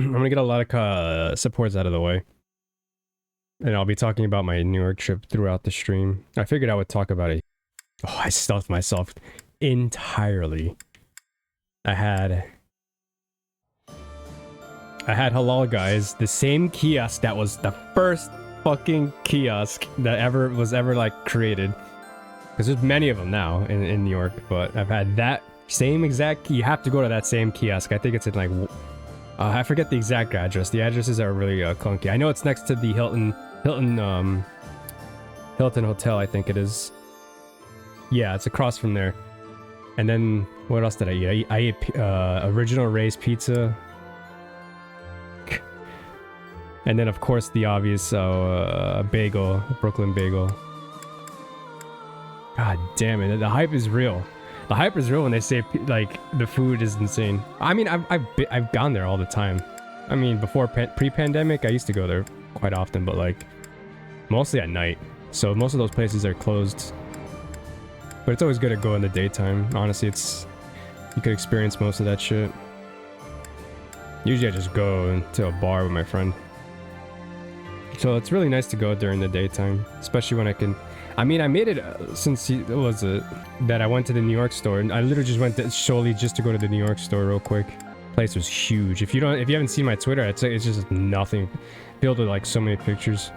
I'm gonna get a lot of supports out of the way. And I'll be talking about my New York trip throughout the stream. I figured I would talk about it. Oh, I stuffed myself entirely. I had halal guys, the same kiosk that was the first fucking kiosk that was ever like created. Because there's many of them now in New York, but I've had that same exact. You have to go to that same kiosk. I think it's in like I forget the exact address. The addresses are really clunky. I know it's next to the Hilton Hotel. I think it is. Yeah, it's across from there. And then what else did I eat? I ate original Ray's pizza. And then of course the obvious bagel, Brooklyn bagel. God damn it, the hype is real. The hype is real when they say like the food is insane. I mean, I've gone there all the time. I mean, before pre-pandemic, I used to go there quite often, but like mostly at night. So most of those places are closed. But it's always good to go in the daytime. Honestly, you could experience most of that shit. Usually I just go into a bar with my friend. So it's really nice to go during the daytime, especially when I can. I mean, I made it since it was that I went to the New York store, and I literally just went solely just to go to the New York store real quick. Place was huge. If you haven't seen my Twitter, it's just nothing. Filled with like so many pictures.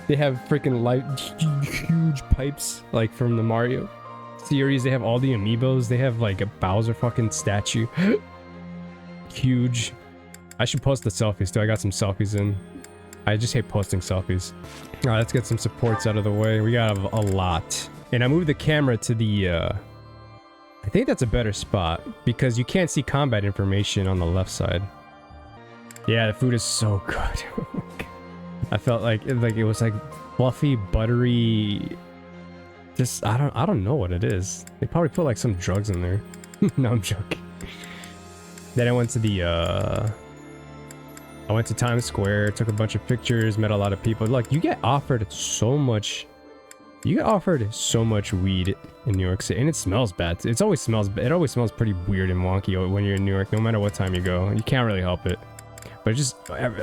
They have freaking huge pipes like from the Mario series. They have all the amiibos. They have like a Bowser fucking statue. Huge. I should post the selfies too. I got some selfies in. I just hate posting selfies. Alright, let's get some supports out of the way. We got a lot. And I moved the camera to the, I think that's a better spot, because you can't see combat information on the left side. Yeah, the food is so good. I felt like it was like fluffy, buttery. Just, I don't know what it is. They probably put like some drugs in there. No, I'm joking. Then I went to I went to Times Square, took a bunch of pictures, met a lot of people. Like, you get offered so much weed in New York City, and it smells bad. It always smells pretty weird and wonky when you're in New York, no matter what time you go. You can't really help it. But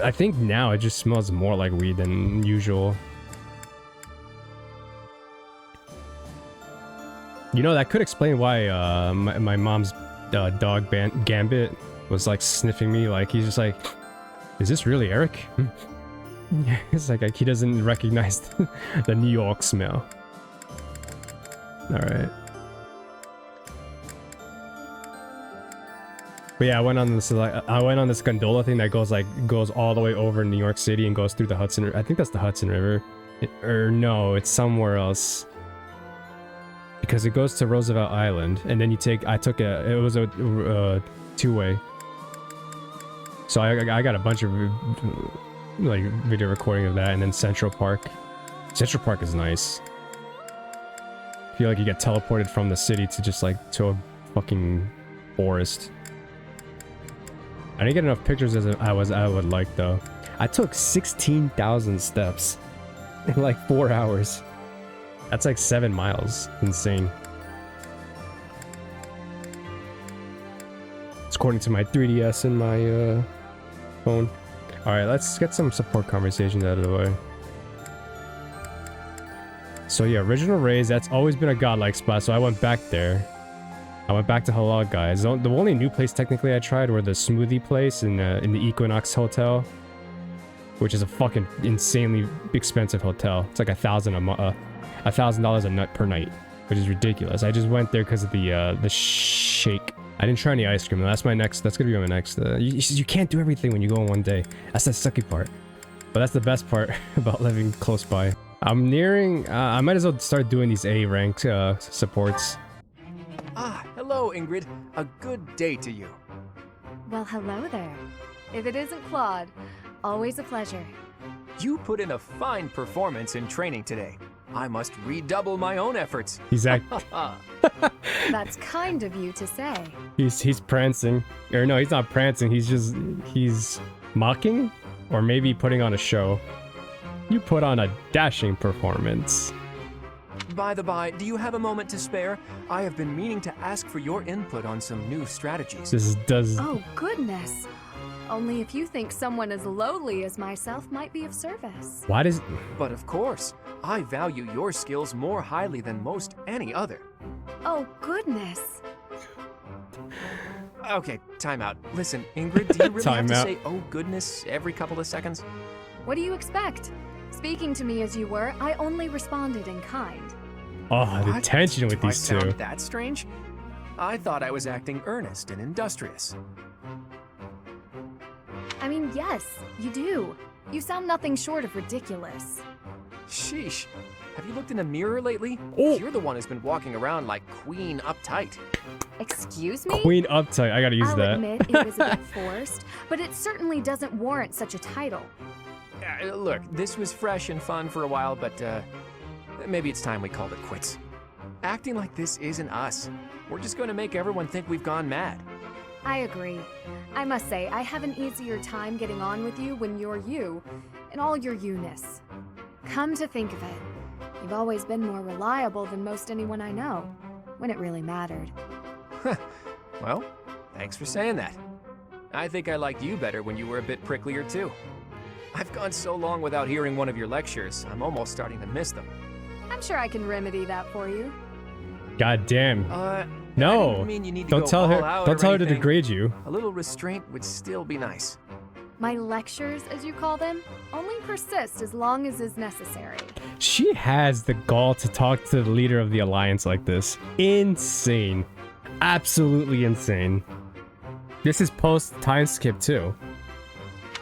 I think now it just smells more like weed than usual. You know, that could explain why my mom's dog Gambit was like sniffing me. Like, he's just like, is this really Eric? Yeah, it's like he doesn't recognize the New York smell. Alright. But yeah, I went on this gondola thing that goes all the way over New York City and goes through the Hudson. I think that's the Hudson River. Or no, it's somewhere else. Because it goes to Roosevelt Island, and then it was a two-way. So I got a bunch of like video recording of that, and then Central Park. Central Park is nice. I feel like you get teleported from the city to just like to a fucking forest. I didn't get enough pictures as I would like though. I took 16,000 steps in like 4 hours. That's like 7 miles. Insane. It's according to my 3DS and my phone. Alright, let's get some support conversations out of the way. So yeah, Original Rays, that's always been a godlike spot, so I went back there. I went back to Halal Guys. The only new place technically I tried were the smoothie place in the Equinox Hotel, which is a fucking insanely expensive hotel. It's like $1,000 a nut per night, which is ridiculous. I just went there because of the shake. I didn't try any ice cream. That's gonna be my next. You can't do everything when you go in one day. That's the sucky part. But that's the best part about living close by. I'm nearing. I might as well start doing these A rank supports. Ah, hello, Ingrid. A good day to you. Well, hello there. If it isn't Claude, always a pleasure. You put in a fine performance in training today. I must redouble my own efforts. That's kind of you to say. He's prancing. Or no, he's not prancing. He's mocking, or maybe putting on a show. You put on a dashing performance. By the by, do you have a moment to spare? I have been meaning to ask for your input on some new strategies. Oh, goodness. Only if you think someone as lowly as myself might be of service. Why does... But of course, I value your skills more highly than most any other. Oh, goodness. Okay, time out. Listen, Ingrid, do you really have to Timeout. say "oh goodness" every couple of seconds? What do you expect? Speaking to me as you were, I only responded in kind. Oh, the What? tension with Do I these two. sound that strange? I thought I was acting earnest and industrious. I mean, yes, you do. You sound nothing short of ridiculous. Sheesh. Have you looked in a mirror lately? Oh. You're the one who's been walking around like Queen uptight. Excuse me? Queen uptight. I gotta use I'll that. admit it was a bit forced, but it certainly doesn't warrant such a title. Look, this was fresh and fun for a while, but maybe it's time we called it quits. Acting like this isn't us. We're just going to make everyone think we've gone mad. I agree. I must say, I have an easier time getting on with you when you're you, in all your you-ness. Come to think of it, you've always been more reliable than most anyone I know, when it really mattered. Well, thanks for saying that. I think I liked you better when you were a bit pricklier too. I've gone so long without hearing one of your lectures, I'm almost starting to miss them. I'm sure I can remedy that for you. God damn. I No. didn't mean you need to Don't go tell all her. out Don't or tell her to anything. degrade you. A little restraint would still be nice. My lectures, as you call them, only persist as long as is necessary. She has the gall to talk to the leader of the Alliance like this. Insane. Absolutely insane. This is post time skip too.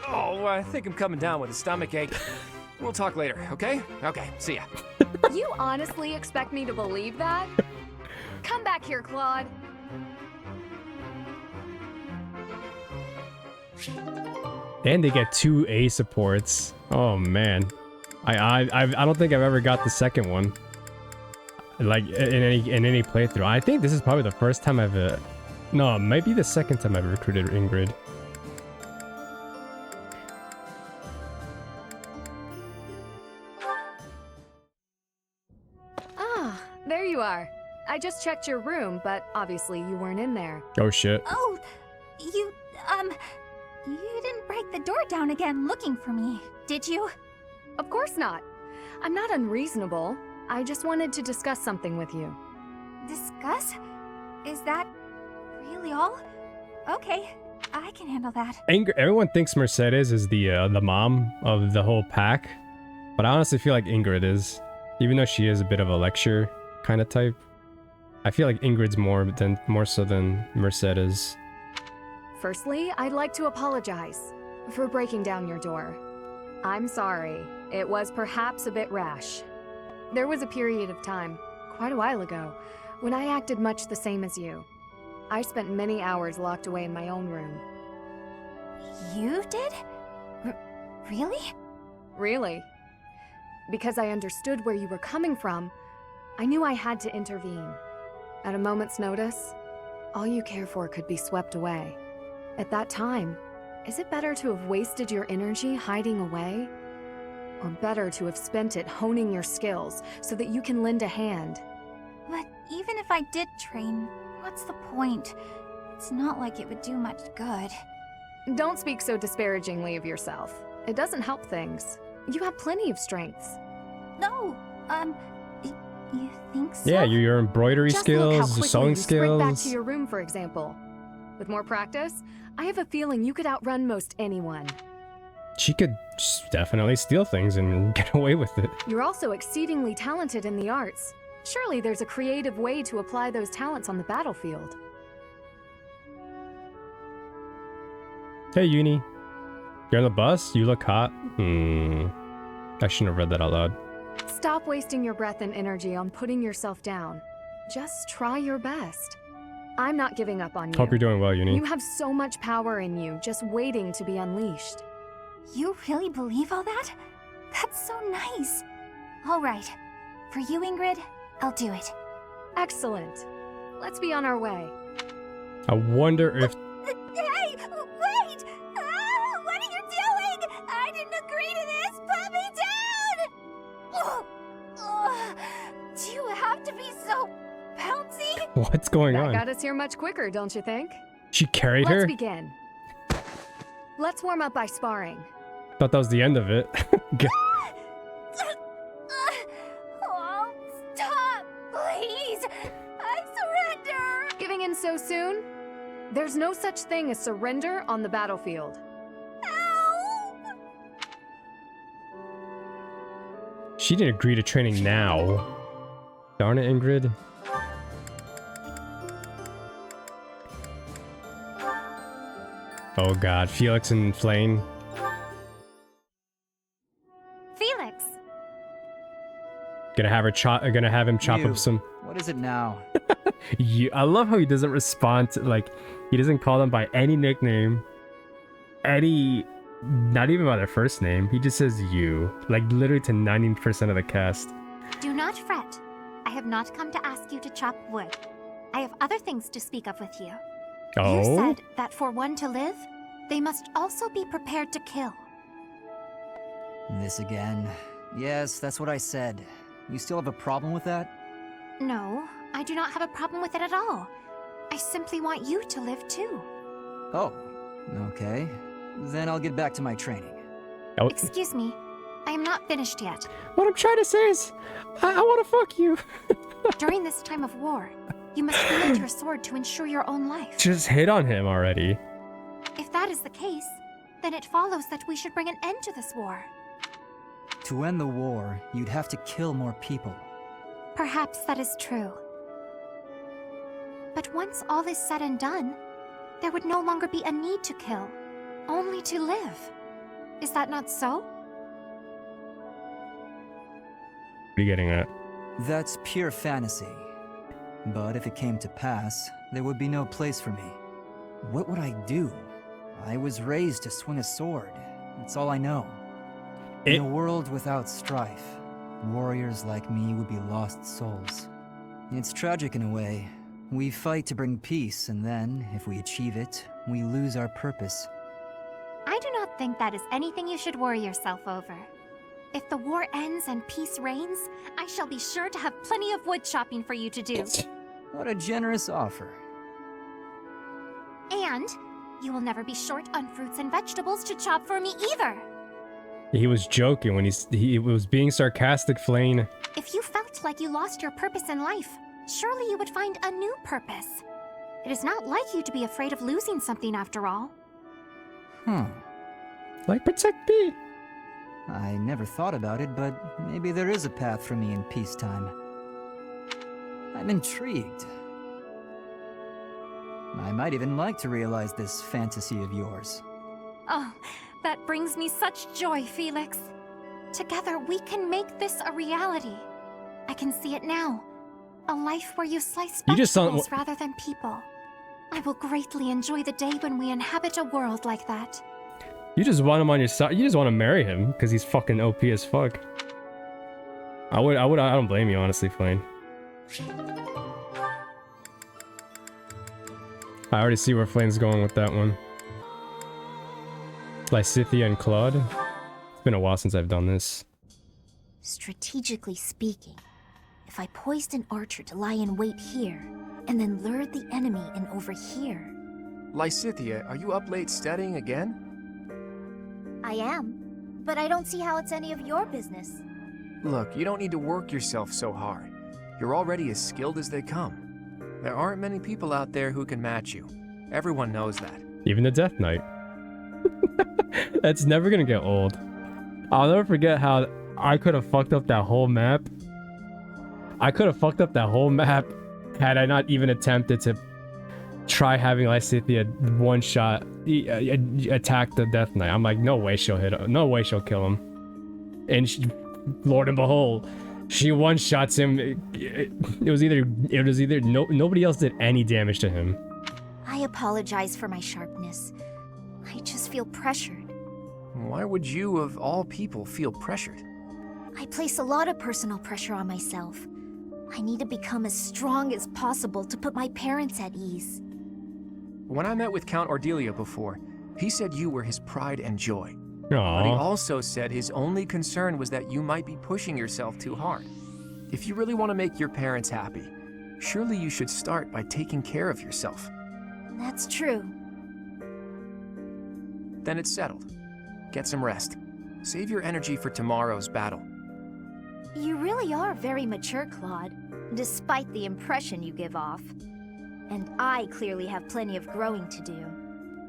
Oh, I think I'm coming down with a stomach ache. We'll talk later, okay? Okay, see ya. You honestly expect me to believe that? Come back here, Claude. And they get 2 A supports. Oh man. I don't think I've ever got the second one. Like in any playthrough. I think this is probably the first time I've no, maybe the second time I've recruited Ingrid. Ah, there you are. I just checked your room, but obviously you weren't in there. Oh shit. Oh, you didn't break the door down again looking for me, did you? Of course not. I'm not unreasonable. I just wanted to discuss something with you. Discuss? Is that really all? Okay, I can handle that. Everyone thinks Mercedes is the mom of the whole pack, but I honestly feel like Ingrid is, even though she is a bit of a lecture kind of type. I feel like Ingrid's more so than Mercedes. Firstly, I'd like to apologize for breaking down your door. I'm sorry. It was perhaps a bit rash. There was a period of time, quite a while ago, when I acted much the same as you. I spent many hours locked away in my own room. You did? Really? Really? Because I understood where you were coming from, I knew I had to intervene. At a moment's notice, all you care for could be swept away. At that time, is it better to have wasted your energy hiding away? Or better to have spent it honing your skills so that you can lend a hand? But even if I did train, what's the point? It's not like it would do much good. Don't speak so disparagingly of yourself. It doesn't help things. You have plenty of strengths. No, you think so? Yeah, your embroidery Just look how skills, quickly your sewing you sprint back to skills. your room, for example. With more practice, I have a feeling you could outrun most anyone. She could definitely steal things and get away with it. You're also exceedingly talented in the arts. Surely there's a creative way to apply those talents on the battlefield. Hey, Uni. You're on the bus? You look hot. I shouldn't have read that out loud. Stop wasting your breath and energy on putting yourself down. Just try your best. I'm not giving up on you. Hope you're doing well, Uni. You have so much power in you, just waiting to be unleashed. You really believe all that? That's so nice. All right. For you, Ingrid, I'll do it. Excellent. Let's be on our way. I wonder if... Hey, wait! Ah, what are you doing? I didn't agree to this! Put me down! Do you have to be so bouncy? What's going That on? got us here much quicker, don't you think? She carried Let's her? begin. Let's warm up by sparring. Thought that was the end of it. Oh, stop! Please! I surrender! Giving in so soon? There's no such thing as surrender on the battlefield. Ow! She didn't agree to training now. Darn it, Ingrid. Oh god, Felix and Flayn. Felix! Gonna have him chop up some. What is it now? I love how he doesn't respond to, like, he doesn't call them by any nickname, not even by their first name. He just says you, like literally to 90% of the cast. Do not fret. I have not come to ask you to chop wood. I have other things to speak of with you. Oh? You said that for one to live, they must also be prepared to kill. This again. Yes, that's what I said. You still have a problem with that? No, I do not have a problem with it at all. I simply want you to live too. Oh, okay. Then I'll get back to my training. Oh. Excuse me, I am not finished yet. What I'm trying to say is, I want to fuck you. During this time of war, you must wield your sword to ensure your own life. Just hit on him already. If that is the case, then it follows that we should bring an end to this war. To end the war, you'd have to kill more people. Perhaps that is true. But once all is said and done, there would no longer be a need to kill, only to live. Is that not so? What are you getting at? That's pure fantasy. But if it came to pass, there would be no place for me. What would I do? I was raised to swing a sword. That's all I know. In a world without strife, warriors like me would be lost souls. It's tragic in a way. We fight to bring peace, and then, if we achieve it, we lose our purpose. I do not think that is anything you should worry yourself over. If the war ends and peace reigns, I shall be sure to have plenty of wood chopping for you to do. What a generous offer. And you will never be short on fruits and vegetables to chop for me either. He was joking when he was being sarcastic, Flayn. If you felt like you lost your purpose in life, surely you would find a new purpose. It is not like you to be afraid of losing something after all. Like protect me. I never thought about it, but maybe there is a path for me in peacetime. I'm intrigued. I might even like to realize this fantasy of yours. Oh, that brings me such joy, Felix. Together we can make this a reality. I can see it now. A life where you slice You just vegetables rather than people. I will greatly enjoy the day when we inhabit a world like that. You just want him on your side. You just want to marry him because he's fucking OP as fuck. I don't blame you, honestly, Flayn. I already see where Flayn's going with that one. Lysithea and Claude. It's been a while since I've done this. Strategically speaking, if I poised an archer to lie in wait here, and then lured the enemy in over here. Lysithea, are you up late studying again? I am, but I don't see how it's any of your business. Look, you don't need to work yourself so hard. You're already as skilled as they come. There aren't many people out there who can match you. Everyone knows that. Even the Death Knight. That's never gonna get old. I'll never forget how I could have fucked up that whole map. Had I not even attempted to try having Lysithea one shot attack the Death Knight. I'm like, no way she'll hit him. No way she'll kill him. And Lord and behold, she one shots him. It was either nobody else did any damage to him. I apologize for my sharpness. I just feel pressured. Why would you, of all people, feel pressured? I place a lot of personal pressure on myself. I need to become as strong as possible to put my parents at ease. When I met with Count Ordelia before, he said you were his pride and joy. But he Aww. also said his only concern was that you might be pushing yourself too hard. If you really want to make your parents happy, surely you should start by taking care of yourself. That's true. then it's settled. Get some rest. Save your energy for tomorrow's battle. You really are very mature, Claude, despite the impression you give off. And I clearly have plenty of growing to do.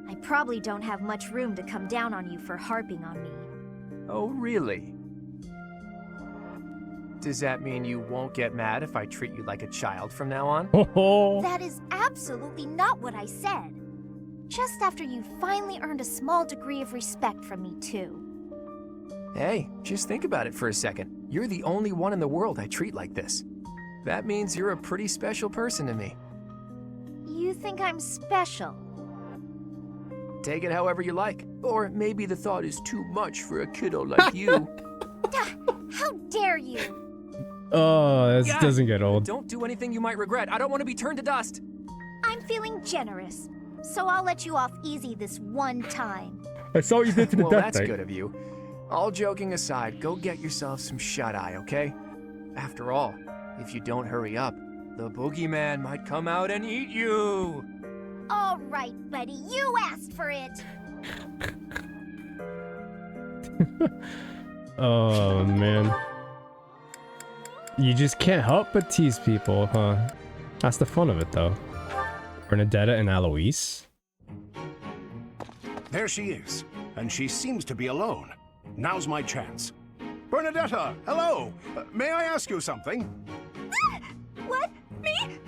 I probably don't have much room to come down on you for harping on me. Oh, really? Does that mean you won't get mad if I treat you like a child from now on? That is absolutely not what I said. Just after you finally earned a small degree of respect from me, too. Hey, just think about it for a second. You're the only one in the world I treat like this. That means you're a pretty special person to me. You think I'm special? Take it however you like. Or maybe the thought is too much for a kiddo like you. How dare you? Oh, this doesn't get old. Don't do anything you might regret. I don't want to be turned to dust. I'm feeling generous, so I'll let you off easy this one time. I saw what you did to the Well, death that's knight. good of you. All joking aside, go get yourself some shut-eye, okay? After all, if you don't hurry up, the boogeyman might come out and eat you. All right, buddy, you asked for it. Oh, man. You just can't help but tease people, huh? That's the fun of it, though. Bernadetta and Alois? There she is, and she seems to be alone. Now's my chance. Bernadetta, hello! May I ask you something? What? Me?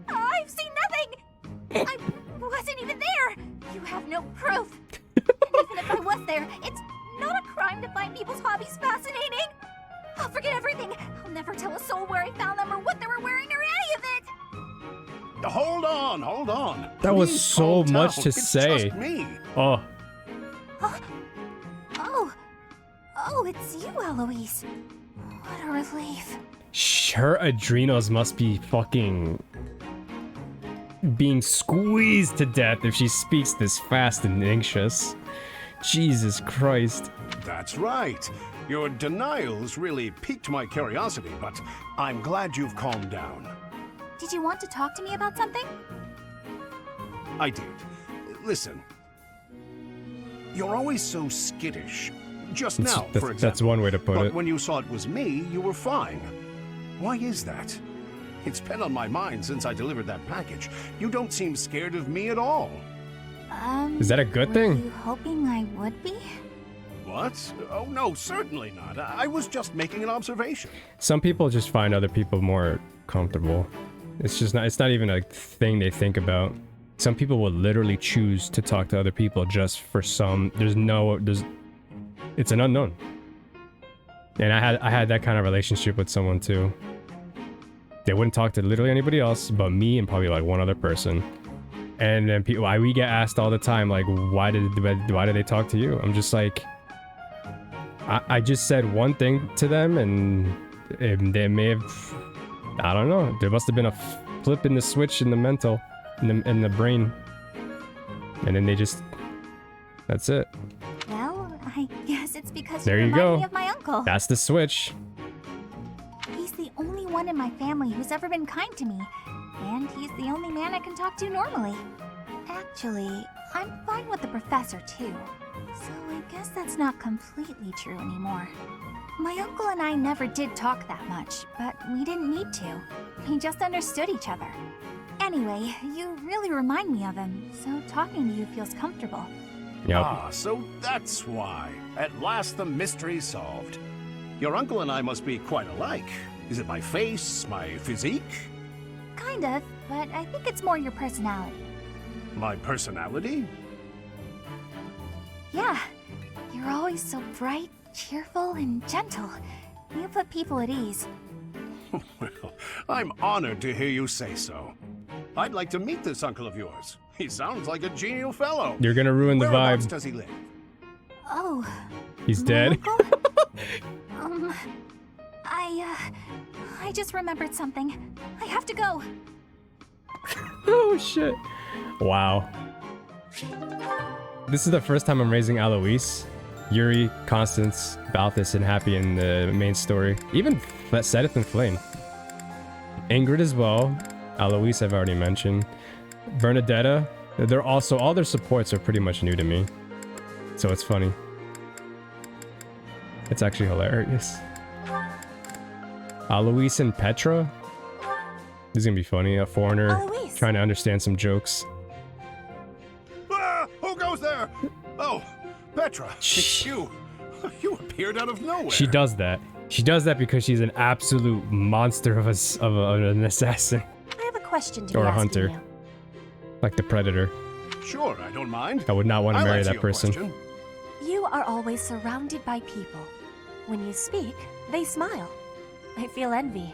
I've seen nothing! I wasn't even there! You have no proof! And even if I was there, it's not a crime to find people's hobbies fascinating! I'll forget everything! I'll never tell a soul where I found them or what they were wearing or any of it! Hold on. That was Please so calm much down. to It's say. just me. Oh, Oh, it's you, Alois. What a relief. her adrenals must be fucking being squeezed to death if she speaks this fast and anxious. Jesus Christ. That's right. Your denials really piqued my curiosity, but I'm glad you've calmed down. Did you want to talk to me about something? I did. Listen. You're always so skittish. Just now, for example. That's one way to put But it. when you saw it was me, you were fine. Why is that? It's been on my mind since I delivered that package. You don't seem scared of me at all. Is that a good were thing? you hoping I would be? What? Oh, no, certainly not. I was just making an observation. Some people just find other people more comfortable. It's not even a thing they think about. Some people will literally choose to talk to other people just for it's an unknown. And I had that kind of relationship with someone too. They wouldn't talk to literally anybody else but me and probably like one other person. And then we get asked all the time, like, why did they talk to you? I'm just like, I just said one thing to them, and they may have, I don't know. There must have been a flip in the switch in the mental, in the brain, and then that's it. Well, I guess it's because There you you remind go. me of my uncle. That's the switch. He's the only one in my family who's ever been kind to me. And he's the only man I can talk to normally. Actually, I'm fine with the professor too. So I guess that's not completely true anymore. My uncle and I never did talk that much, but we didn't need to. We just understood each other. Anyway, you really remind me of him, so talking to you feels comfortable. Yep. Ah, so that's why. At last the mystery's solved. Your uncle and I must be quite alike. Is it my face, my physique? Kind of, but I think it's more your personality. My personality? Yeah, you're always so bright, cheerful, and gentle. You put people at ease. Well, I'm honored to hear you say so. I'd like to meet this uncle of yours. He sounds like a genial fellow. You're gonna ruin the Whereabouts vibe. does he live? Oh. He's my dead. uncle? I just remembered something. I have to go. Oh shit. Wow. This is the first time I'm raising Alois. Yuri, Constance, Balthus, and Hapi in the main story. Even Seth and Flayn. Ingrid as well. Alois I've already mentioned. Bernadetta. They're also, all their supports are pretty much new to me. so it's funny. It's actually hilarious. Alois and Petra? This is gonna be funny. A foreigner Alois. trying to understand some jokes. Ah, who goes there? Oh, Petra, Shh. it's you. You appeared out of nowhere. She does that. She does that because she's an absolute monster of an assassin. I have a question to Or be a asking hunter. you. Like the Predator. Sure, I don't mind. I would not want to I'll marry answer that your person. question. You are always surrounded by people. When you speak, they smile. I feel envy.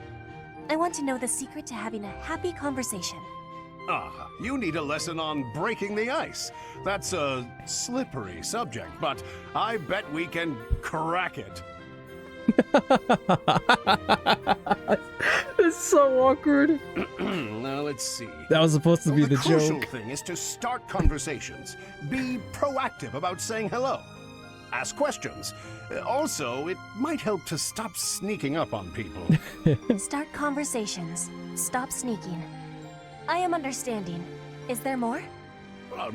I want to know the secret to having a happy conversation. Ah, you need a lesson on breaking the ice. That's a slippery subject, but I bet we can crack it. It's so awkward. Now, let's see. That was supposed to be the crucial joke. thing is to start conversations. Be proactive about saying hello. Ask questions. Also, it might help to stop sneaking up on people. Start conversations. Stop sneaking. I am understanding. Is there more?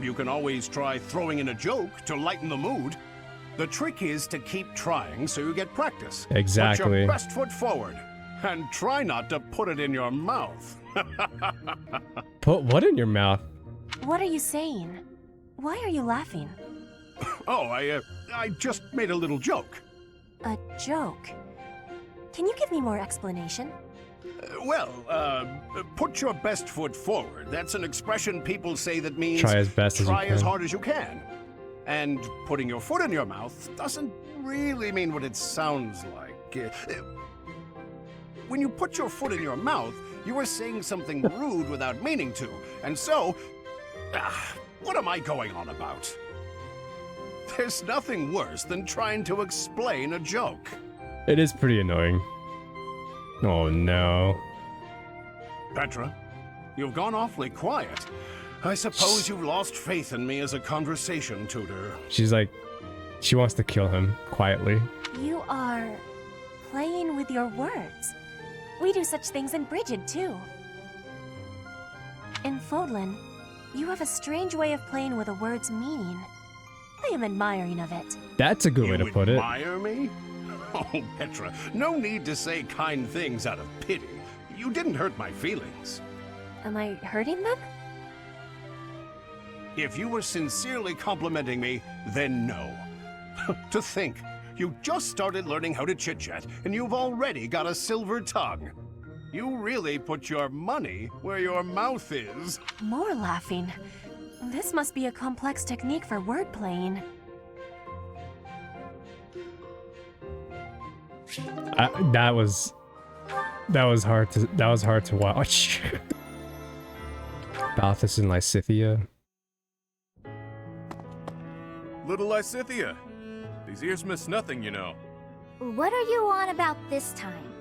You can always try throwing in a joke to lighten the mood. The trick is to keep trying so you get practice. Put Exactly. your best foot forward. And try not to put it in your mouth. Put what in your mouth? What are you saying? Why are you laughing? Oh, I just made a little joke. A joke. Can you give me more explanation? Put your best foot forward. That's an expression people say that means Try as best as you try as can. hard as you can. And putting your foot in your mouth doesn't really mean what it sounds like. When you put your foot in your mouth, you are saying something rude without meaning to. And so, what am I going on about? There's nothing worse than trying to explain a joke. It is pretty annoying. Oh no. Petra, you've gone awfully quiet. I suppose you've lost faith in me as a conversation tutor. She's like, she wants to kill him quietly. You are playing with your words. We do such things in Brigid, too. In Fodlan, you have a strange way of playing with a word's meaning. I am admiring of it. That's a good way to put it. You admire me? Oh, Petra, no need to say kind things out of pity. You didn't hurt my feelings. Am I hurting them? If you were sincerely complimenting me, then no. To think, you just started learning how to chit-chat, and you've already got a silver tongue. You really put your money where your mouth is. More laughing. This must be a complex technique for word playing. That was hard to watch. Balthus and Lysithea. Little Lysithea. These ears miss nothing, you know. What are you on about this time?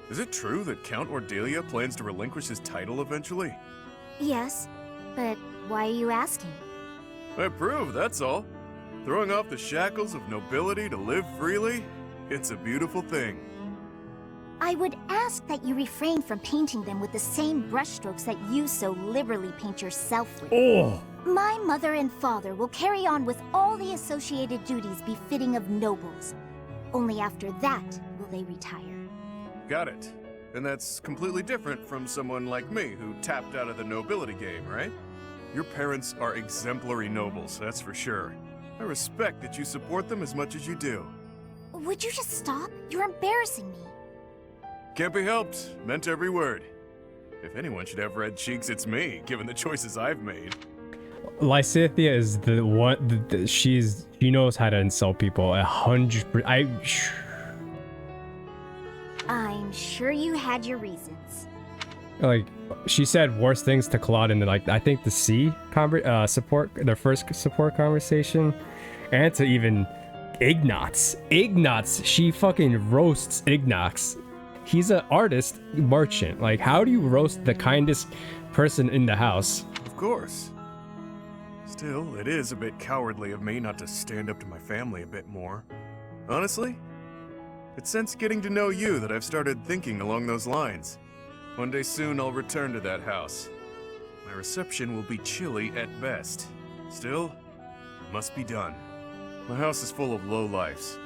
Is it true that Count Ordelia plans to relinquish his title eventually? Yes, but why are you asking? I approve, that's all. Throwing off the shackles of nobility to live freely? It's a beautiful thing. I would ask that you refrain from painting them with the same brushstrokes that you so liberally paint yourself with. Oh! My mother and father will carry on with all the associated duties befitting of nobles. Only after that will they retire. Got it. And that's completely different from someone like me who tapped out of the nobility game, right? Your parents are exemplary nobles, that's for sure. I respect that you support them as much as you do. Would you just stop? You're embarrassing me. Can't be helped. Meant every word. If anyone should have red cheeks, it's me, given the choices I've made. Lysithea is the one. She knows how to insult people 100%. I'm sure you had your reasons. Like, she said worse things to Claude in I think the their first support conversation, and to even Ignatz. She fucking roasts Ignatz. He's an artist merchant. Like, how do you roast the kindest person in the house? Of course. Still, it is a bit cowardly of me not to stand up to my family a bit more. Honestly, it's since getting to know you that I've started thinking along those lines. One day soon I'll return to that house. My reception will be chilly at best. Still, it must be done. My house is full of lowlifes.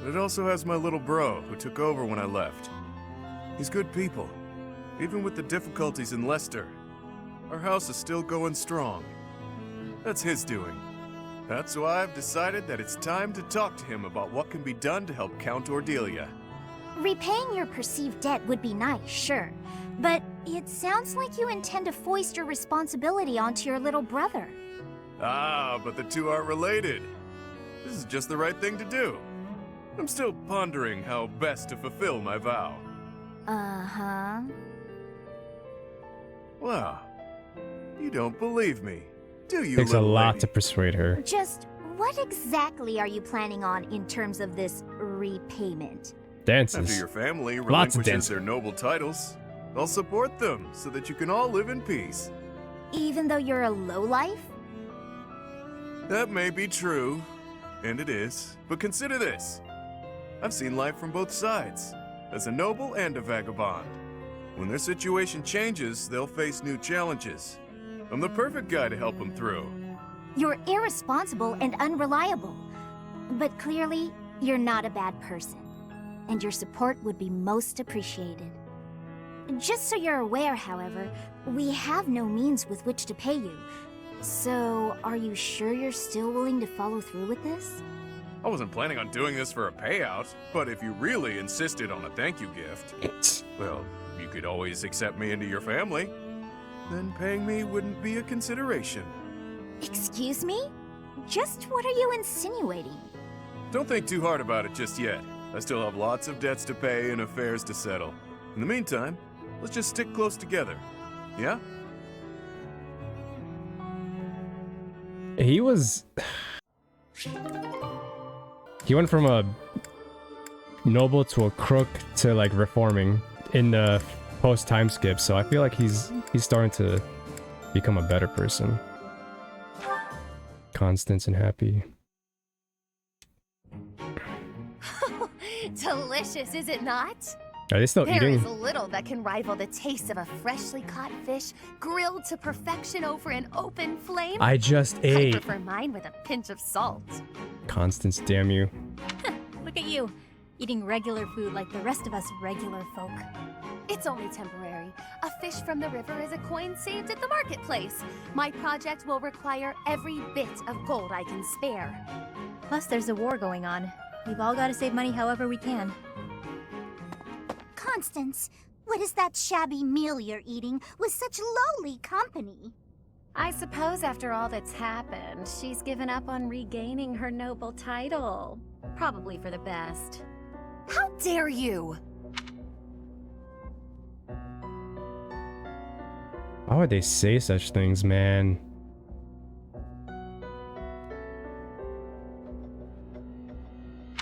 But it also has my little bro, who took over when I left. He's good people. Even with the difficulties in Leicester, our house is still going strong. That's his doing. That's why I've decided that it's time to talk to him about what can be done to help Count Ordelia. Repaying your perceived debt would be nice, sure. But it sounds like you intend to foist your responsibility onto your little brother. Ah, but the two aren't related. This is just the right thing to do. I'm still pondering how best to fulfill my vow. Uh-huh. Wow. You don't believe me, do you, Takes a little lot lady? to persuade her. Just what exactly are you planning on in terms of this repayment? After Dances. your family Lots of relinquishes dancing. their noble titles, I'll support them so that you can all live in peace. Even though you're a lowlife? That may be true, and it is, but consider this. I've seen life from both sides, as a noble and a vagabond. When their situation changes, they'll face new challenges. I'm the perfect guy to help them through. You're irresponsible and unreliable. But clearly, you're not a bad person. And your support would be most appreciated. Just so you're aware, however, we have no means with which to pay you. So, are you sure you're still willing to follow through with this? I wasn't planning on doing this for a payout, but if you really insisted on a thank you gift, well, you could always accept me into your family. Then paying me wouldn't be a consideration. Excuse me? Just what are you insinuating? Don't think too hard about it just yet. I still have lots of debts to pay and affairs to settle. In the meantime, let's just stick close together. Yeah? He went from a noble to a crook to like reforming in the post time skip, so I feel like he's starting to become a better person. Constance and Hapi. Delicious, is it not? Are they still There eating? is little that can rival the taste of a freshly caught fish grilled to perfection over an open flame. I just I ate. prefer mine with a pinch of salt. Constance, damn you. Look at you, eating regular food like the rest of us regular folk. It's only temporary. A fish from the river is a coin saved at the marketplace. My project will require every bit of gold I can spare. Plus, there's a war going on. We've all got to save money however we can. Constance, what is that shabby meal you're eating with such lowly company? I suppose after all that's happened, she's given up on regaining her noble title. Probably for the best. How dare you! Why would they say such things, man?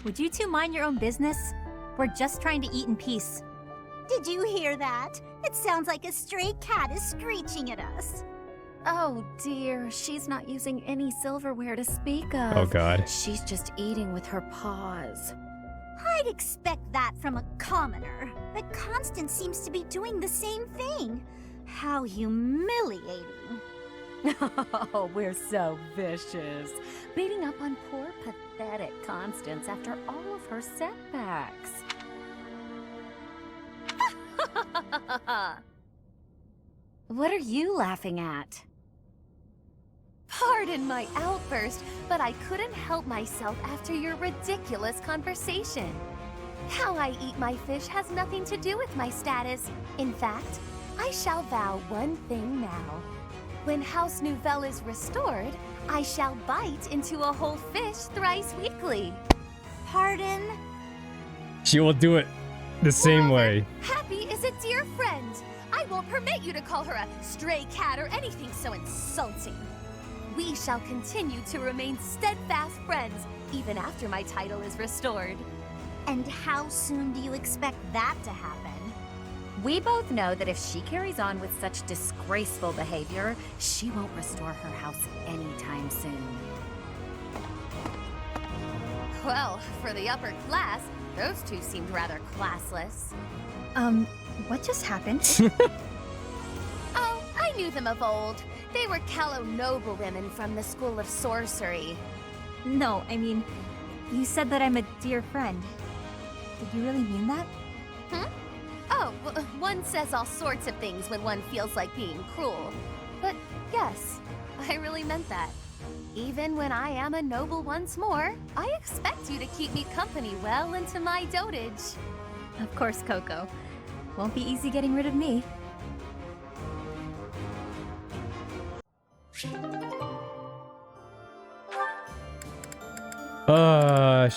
Would you two mind your own business? We're just trying to eat in peace. Did you hear that? It sounds like a stray cat is screeching at us. Oh dear, she's not using any silverware to speak of. Oh god. She's just eating with her paws. I'd expect that from a commoner, but Constance seems to be doing the same thing. How humiliating. Oh, we're so vicious. Beating up on poor, pathetic Constance after all of her setbacks. What are you laughing at? Pardon my outburst, but I couldn't help myself after your ridiculous conversation. How I eat my fish has nothing to do with my status. In fact, I shall vow one thing now. When House Nouvelle is restored, I shall bite into a whole fish thrice weekly. Pardon? She will do it the same way. Hapi is a dear friend. I won't permit you to call her a stray cat or anything so insulting. We shall continue to remain steadfast friends, even after my title is restored. And how soon do you expect that to happen? We both know that if she carries on with such disgraceful behavior, she won't restore her house anytime soon. Well, for the upper class, those two seemed rather classless. What just happened? Oh, I knew them of old. They were callow noble women from the School of Sorcery. No, I mean, you said that I'm a dear friend. Did you really mean that? Oh, one says all sorts of things when one feels like being cruel. But yes, I really meant that. Even when I am a noble once more, I expect you to keep me company well into my dotage. Of course, Coco. Won't be easy getting rid of me.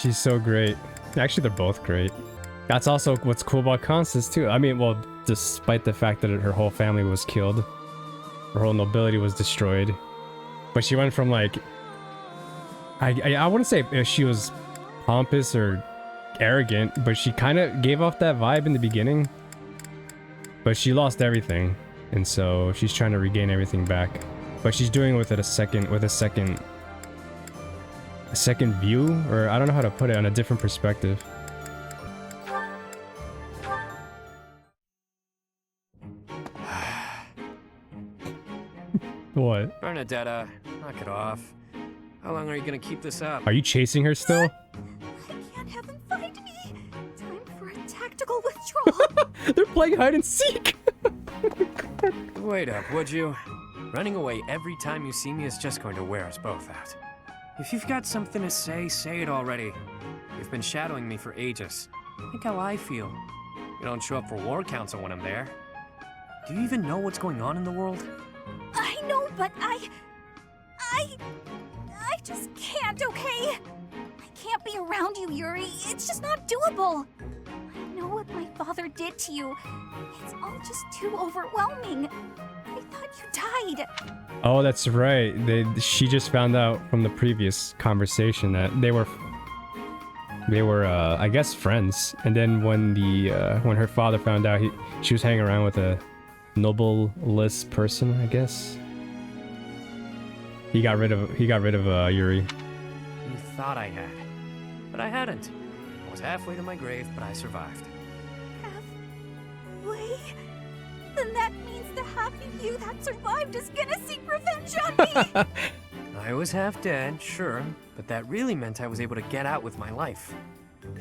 She's so great. Actually, they're both great. That's also what's cool about Constance too. I mean, well, despite the fact that her whole family was killed, her whole nobility was destroyed, but she went from like, I wouldn't say if she was pompous or arrogant, but she kind of gave off that vibe in the beginning. But she lost everything, and so she's trying to regain everything back. But she's doing it with a second view, or I don't know how to put it, on a different perspective. What? Bernadetta, knock it off. How long are you gonna keep this up? Are you chasing her still? I can't have them find me. Time for a tactical withdrawal. They're playing hide and seek. Wait up, would you? Running away every time you see me is just going to wear us both out. If you've got something to say, say it already. You've been shadowing me for ages. Think how I feel. You don't show up for war council when I'm there. Do you even know what's going on in the world? I know, but I just can't, okay? I can't be around you, Yuri. It's just not doable. I know what my father did to you. It's all just too overwhelming. I thought you died. Oh, that's right. She just found out from the previous conversation that they were I guess friends. And then when her father found out she was hanging around with a noble-less person, I guess. He got rid of Yuri. You thought I had, but I hadn't. I was halfway to my grave, but I survived. Halfway? Then that means the half of you that survived is gonna seek revenge on me. I was half dead, sure, but that really meant I was able to get out with my life.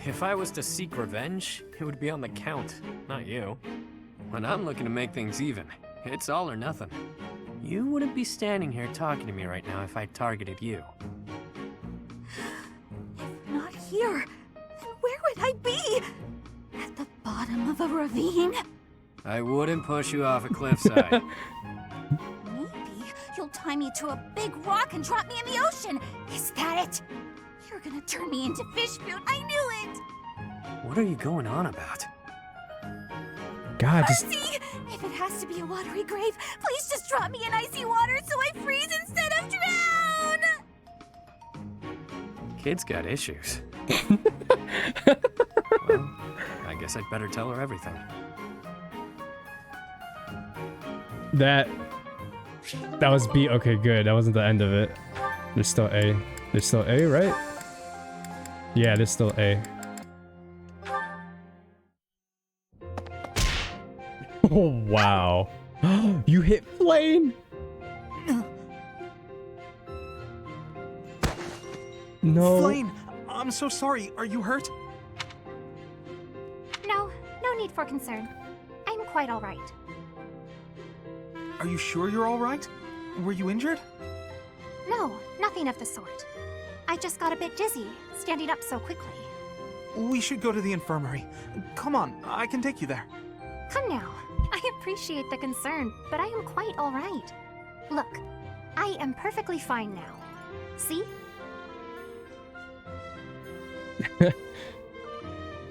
If I was to seek revenge, it would be on the Count, not you. When I'm looking to make things even, it's all or nothing. You wouldn't be standing here talking to me right now if I targeted you. If not here, then where would I be? At the bottom of a ravine? I wouldn't push you off a cliffside. Maybe you'll tie me to a big rock and drop me in the ocean. Is that it? You're gonna turn me into fish food. I knew it. What are you going on about? God, just... Mercy! If it has to be a watery grave, please just drop me in icy water so I freeze instead of drown! Kid's got issues. Well, I guess I'd better tell her everything. That was B. Okay, good. That wasn't the end of it. There's still A. There's still A, right? Yeah, there's still A. Oh, wow. You hit Flayn! No. Flayn, I'm so sorry. Are you hurt? No need for concern. I'm quite all right. Are you sure you're all right? Were you injured? No, nothing of the sort. I just got a bit dizzy, standing up so quickly. We should go to the infirmary. Come on, I can take you there. Come now. I appreciate the concern, but I am quite all right. Look, I am perfectly fine now. See?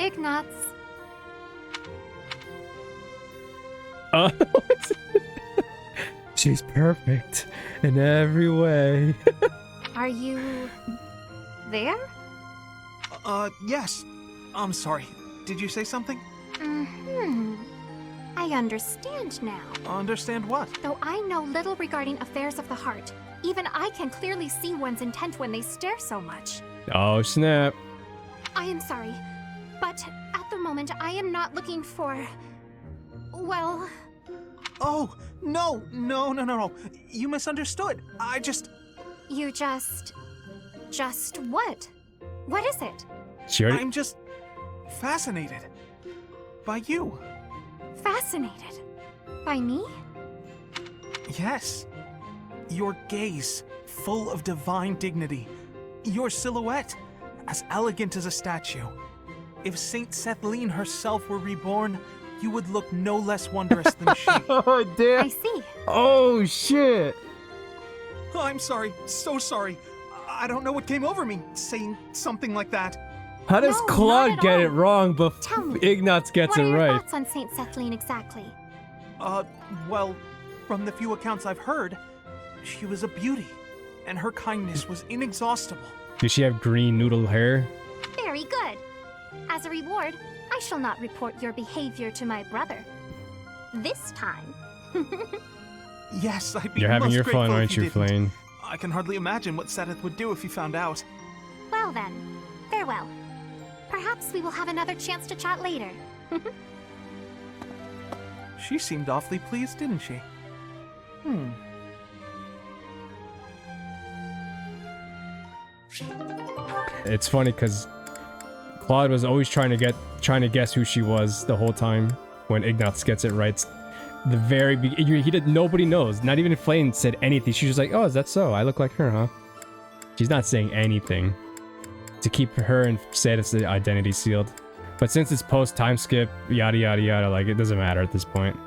Ignatz. She's perfect in every way. Are you... there? Yes. I'm sorry. Did you say something? I understand now. Understand what? Though I know little regarding affairs of the heart, even I can clearly see one's intent when they stare so much. Oh, snap. I am sorry, but at the moment I am not looking for... well... Oh, no. You misunderstood. You just... just what? What is it? She already... I'm just fascinated by you. Fascinated. By me? Yes. Your gaze, full of divine dignity. Your silhouette, as elegant as a statue. If Saint Sethlene herself were reborn, you would look no less wondrous than she. Oh, damn. I see. Oh, shit. I'm sorry, so sorry. I don't know what came over me saying something like that. How does No, Claude not at get it all. wrong, but Tell me, Ignatz gets what it are your right? thoughts on Saint Sethlene exactly? Well, from the few accounts I've heard, she was a beauty, and her kindness was inexhaustible. Does she have green noodle hair? Very good. As a reward, I shall not report your behavior to my brother. This time. Yes, I'd be You're having most your grateful fun, if aren't you, didn't. Flayn? I can hardly imagine what Seth would do if he found out. Well then, farewell. Perhaps we will have another chance to chat later. She seemed awfully pleased, didn't she? It's funny because Claude was always trying to guess who she was the whole time. When Ignatz gets it right, the very beginning, nobody knows. Not even if Flayn said anything. She was like, "Oh, is that so? I look like her, huh?" She's not saying anything to keep her and Sadis' identity sealed. But since it's post time skip, yada yada yada, like it doesn't matter at this point.